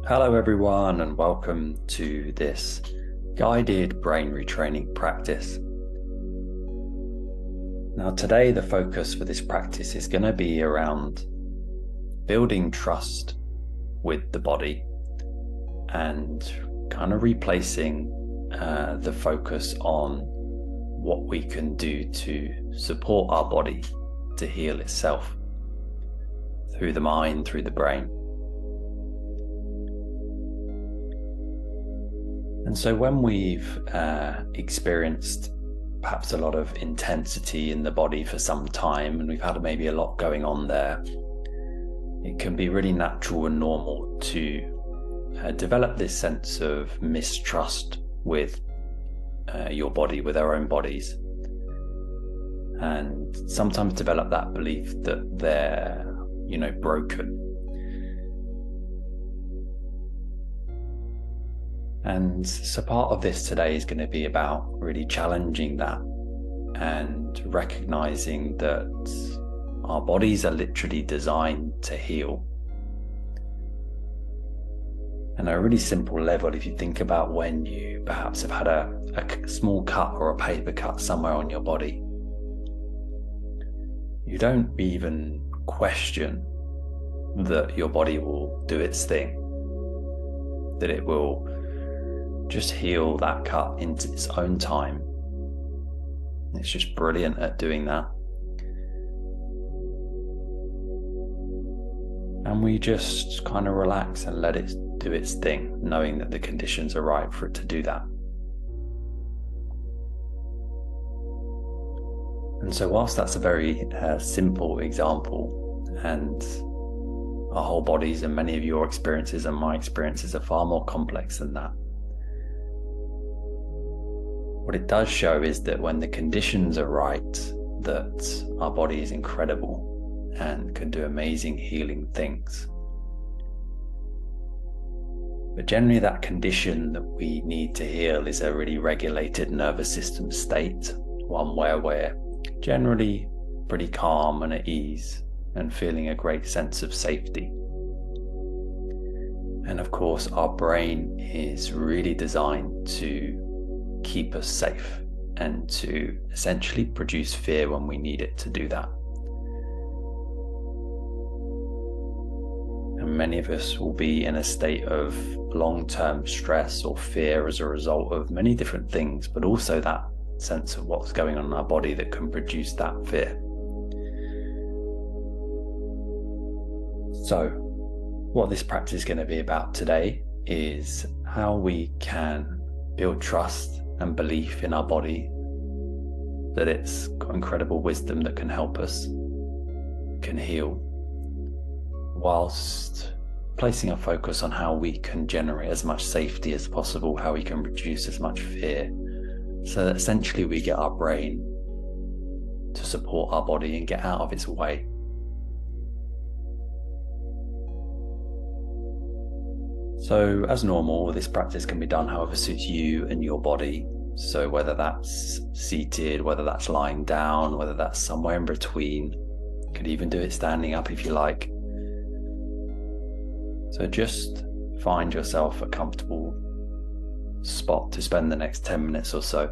Hello everyone, and welcome to this guided brain retraining practice. Now today the focus for this practice is going to be around building trust with the body and kind of replacing the focus on what we can do to support our body to heal itself through the mind, through the brain. And so when we've experienced perhaps a lot of intensity in the body for some time, and we've had maybe a lot going on there, it can be really natural and normal to develop this sense of mistrust with your body, with our own bodies, and sometimes develop that belief that they're, broken. And so part of this today is going to be about really challenging that and recognizing that our bodies are literally designed to heal. And at a really simple level, if you think about when you perhaps have had a small cut or a paper cut somewhere on your body, you don't even question that your body will do its thing, that it will just heal that cut in its own time. It's just brilliant at doing that. And we just kind of relax and let it do its thing, knowing that the conditions are right for it to do that. And so whilst that's a very simple example, and our whole bodies and many of your experiences and my experiences are far more complex than that, what it does show is that when the conditions are right, that our body is incredible and can do amazing healing things. But generally that condition that we need to heal is a really regulated nervous system state, one where we're generally pretty calm and at ease and feeling a great sense of safety. And of course, our brain is really designed to keep us safe and to essentially produce fear when we need it to do that. And many of us will be in a state of long-term stress or fear as a result of many different things, but also that sense of what's going on in our body that can produce that fear. So what this practice is going to be about today is how we can build trust and belief in our body, that it's got incredible wisdom that can help us, can heal, whilst placing our focus on how we can generate as much safety as possible, how we can reduce as much fear, so that essentially we get our brain to support our body and get out of its way. So as normal, this practice can be done however suits you and your body. So whether that's seated, whether that's lying down, whether that's somewhere in between, you could even do it standing up if you like. So just find yourself a comfortable spot to spend the next 10 minutes or so.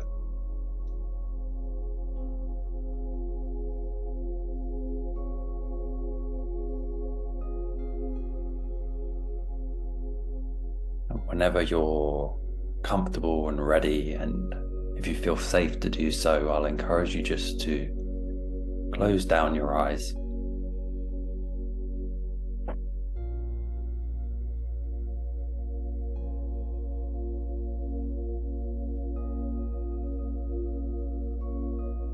Whenever you're comfortable and ready, and if you feel safe to do so, I'll encourage you just to close down your eyes.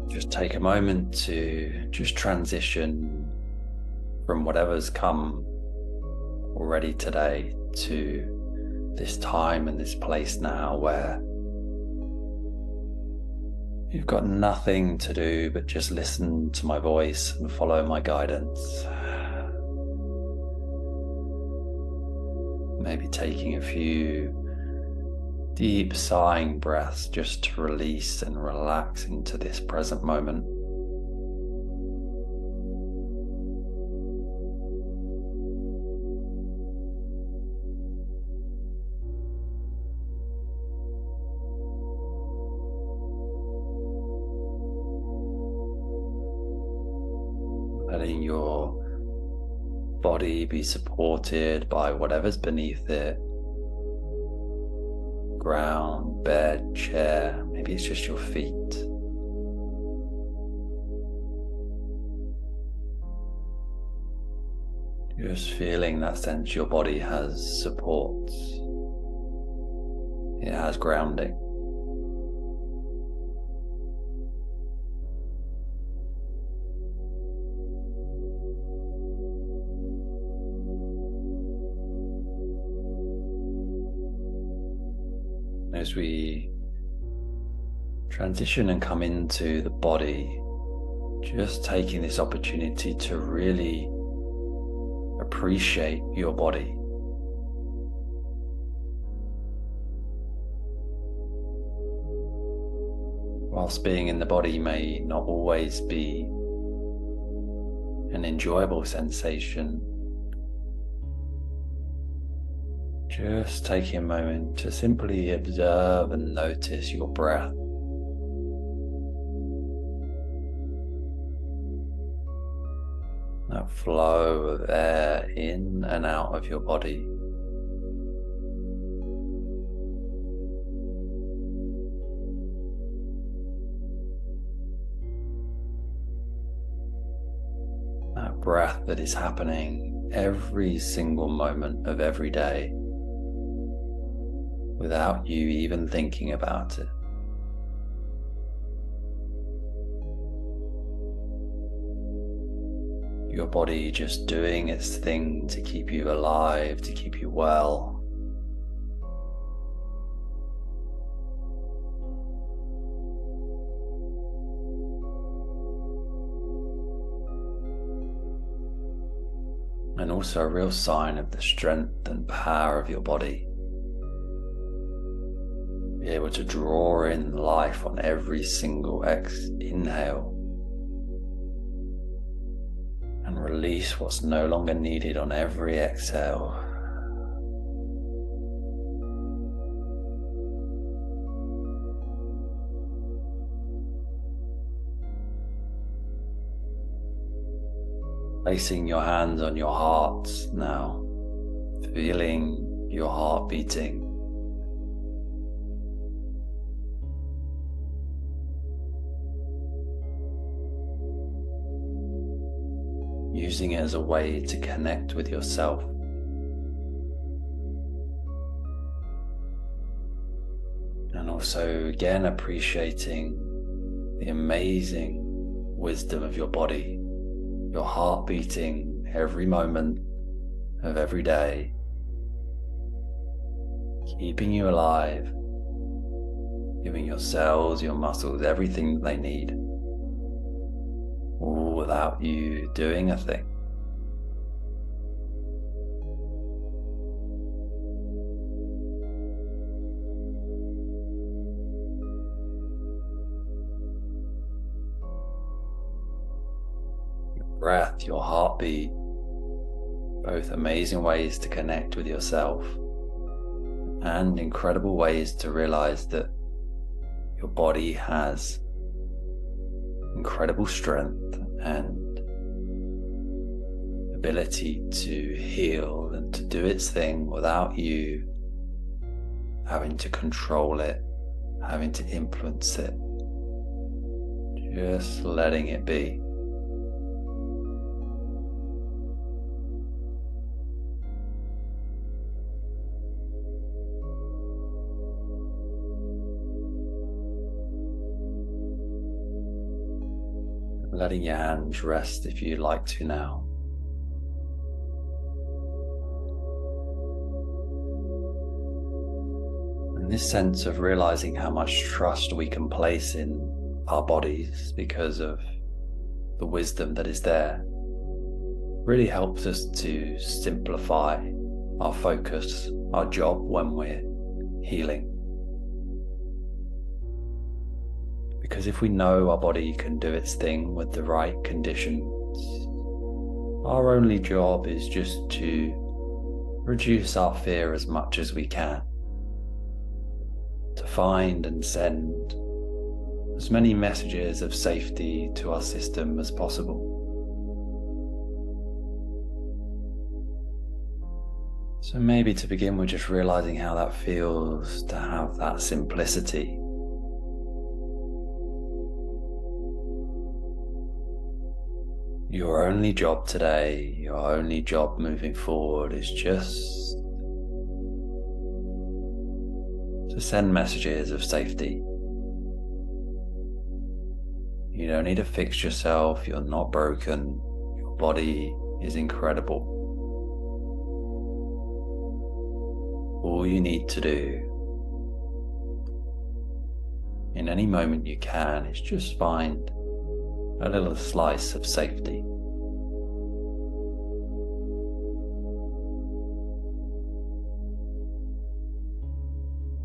Just take a moment to just transition from whatever's come already today to this time and this place now where you've got nothing to do but just listen to my voice and follow my guidance. Maybe taking a few deep sighing breaths just to release and relax into this present moment. letting your body be supported by whatever's beneath it. Ground, bed, chair, maybe it's just your feet. Just feeling that sense your body has support. It has grounding. As we transition and come into the body, just taking this opportunity to really appreciate your body. Whilst being in the body may not always be an enjoyable sensation, just taking a moment to simply observe and notice your breath. That flow of air in and out of your body. That breath that is happening every single moment of every day, without you even thinking about it. Your body just doing its thing to keep you alive, to keep you well. And also a real sign of the strength and power of your body. Be able to draw in life on every single inhale and release what's no longer needed on every exhale. Placing your hands on your heart now, feeling your heart beating. Using it as a way to connect with yourself. And also again appreciating the amazing wisdom of your body, your heart beating every moment of every day, keeping you alive, giving your cells, your muscles, everything they need, all without you doing a thing. Your breath, your heartbeat, both amazing ways to connect with yourself and incredible ways to realize that your body has incredible strength and ability to heal and to do its thing without you having to control it, having to influence it, just letting it be. Letting your hands rest if you'd like to now. And this sense of realizing how much trust we can place in our bodies because of the wisdom that is there really helps us to simplify our focus, our job when we're healing. Because if we know our body can do its thing with the right conditions, our only job is just to reduce our fear as much as we can, to find and send as many messages of safety to our system as possible. So maybe to begin with, just realizing how that feels to have that simplicity. Your only job today, your only job moving forward is just to send messages of safety. You don't need to fix yourself, you're not broken, your body is incredible. All you need to do in any moment you can is just find a little slice of safety.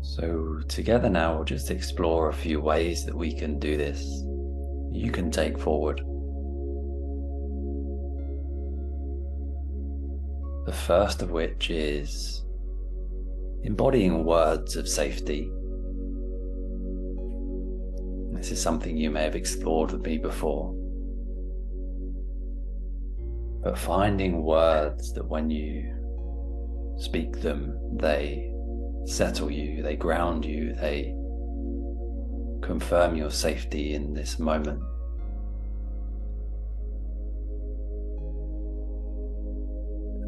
So together now we'll just explore a few ways that we can do this. You can take forward. The first of which is embodying words of safety. This is something you may have explored with me before. But finding words that when you speak them, they settle you, they ground you, they confirm your safety in this moment.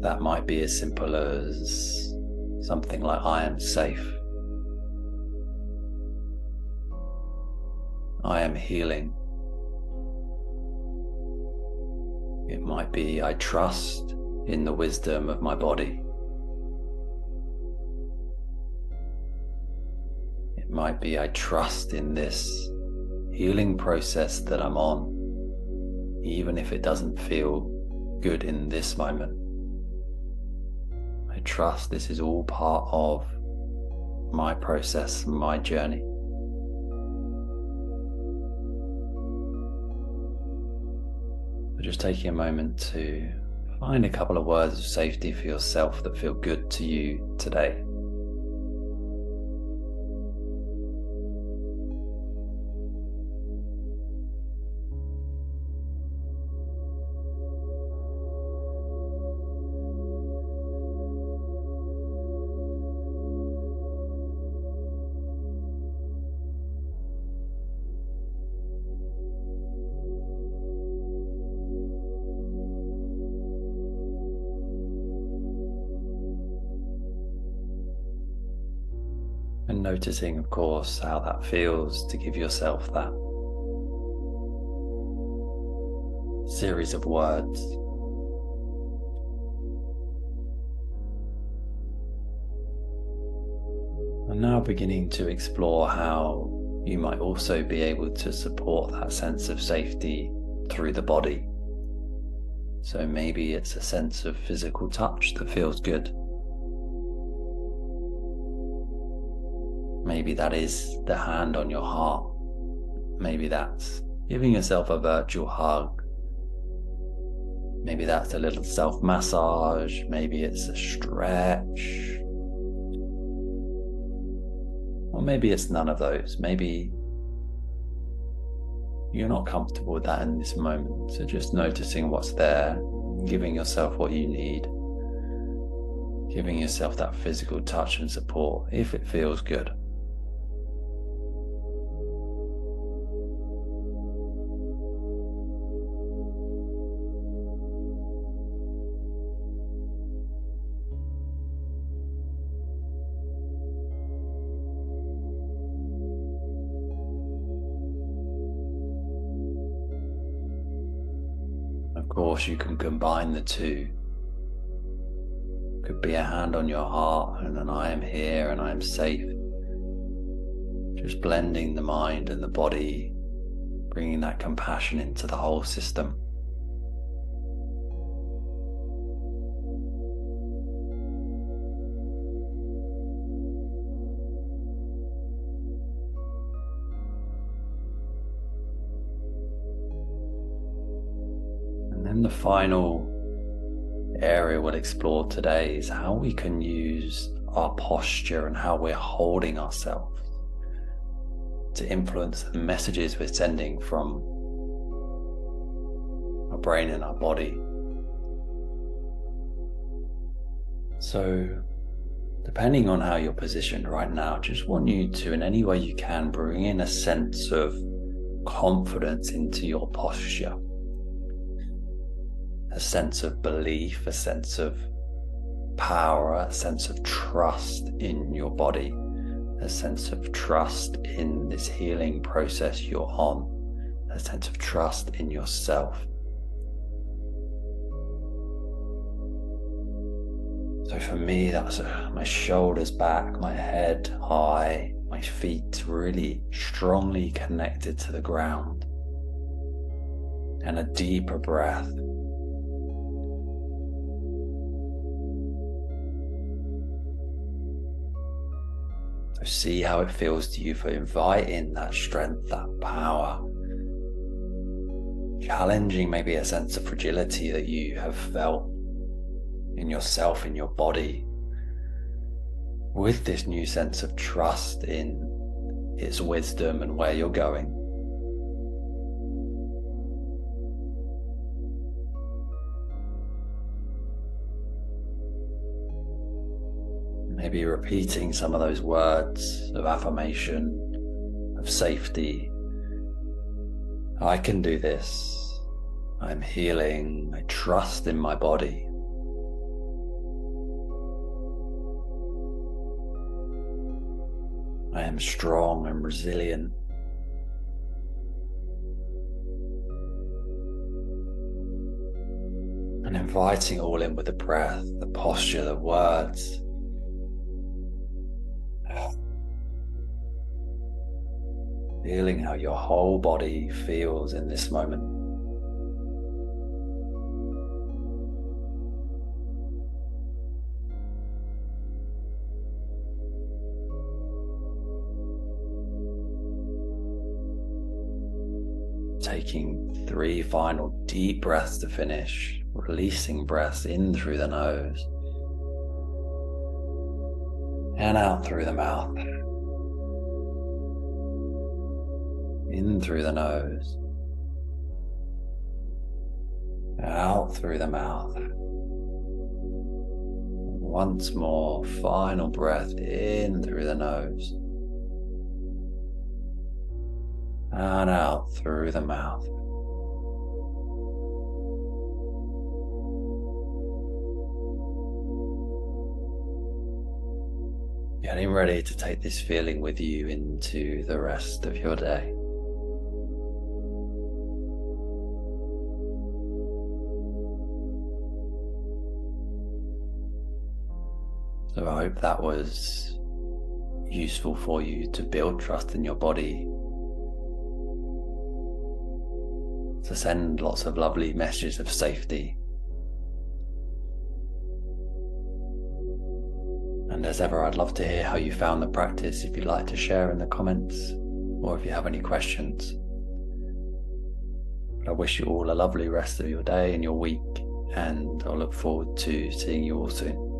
That might be as simple as something like, I am safe. I am healing. It might be, I trust in the wisdom of my body. It might be, I trust in this healing process that I'm on, even if it doesn't feel good in this moment. I trust this is all part of my process, my journey. So just taking a moment to find a couple of words of safety for yourself that feel good to you today. And noticing, of course, how that feels to give yourself that series of words. And now beginning to explore how you might also be able to support that sense of safety through the body. So maybe it's a sense of physical touch that feels good. Maybe that is the hand on your heart. Maybe that's giving yourself a virtual hug. Maybe that's a little self-massage. Maybe it's a stretch. Or maybe it's none of those. Maybe you're not comfortable with that in this moment. So just noticing what's there, giving yourself what you need, giving yourself that physical touch and support if it feels good. Of course, you can combine the two. Could be a hand on your heart and an I am here and I am safe. Just blending the mind and the body, bringing that compassion into the whole system. And the final area we'll explore today is how we can use our posture and how we're holding ourselves to influence the messages we're sending from our brain and our body. So, depending on how you're positioned right now, just want you to, in any way you can, bring in a sense of confidence into your posture. A sense of belief, a sense of power, a sense of trust in your body, a sense of trust in this healing process you're on, a sense of trust in yourself. So for me, that's my shoulders back, my head high, my feet really strongly connected to the ground, and a deeper breath. So see how it feels to you for inviting that strength, that power, challenging maybe a sense of fragility that you have felt in yourself, in your body, with this new sense of trust in its wisdom and where you're going. Maybe repeating some of those words of affirmation, of safety. I can do this. I'm healing. I trust in my body. I am strong and resilient. And inviting all in with the breath, the posture, the words. Feeling how your whole body feels in this moment. Taking 3 final deep breaths to finish, releasing breaths in through the nose and out through the mouth. In through the nose, out through the mouth. Once more, final breath in through the nose and out through the mouth. Getting ready to take this feeling with you into the rest of your day. So I hope that was useful for you to build trust in your body, to send lots of lovely messages of safety. And as ever, I'd love to hear how you found the practice, if you'd like to share in the comments, or if you have any questions. But I wish you all a lovely rest of your day and your week, and I look forward to seeing you all soon.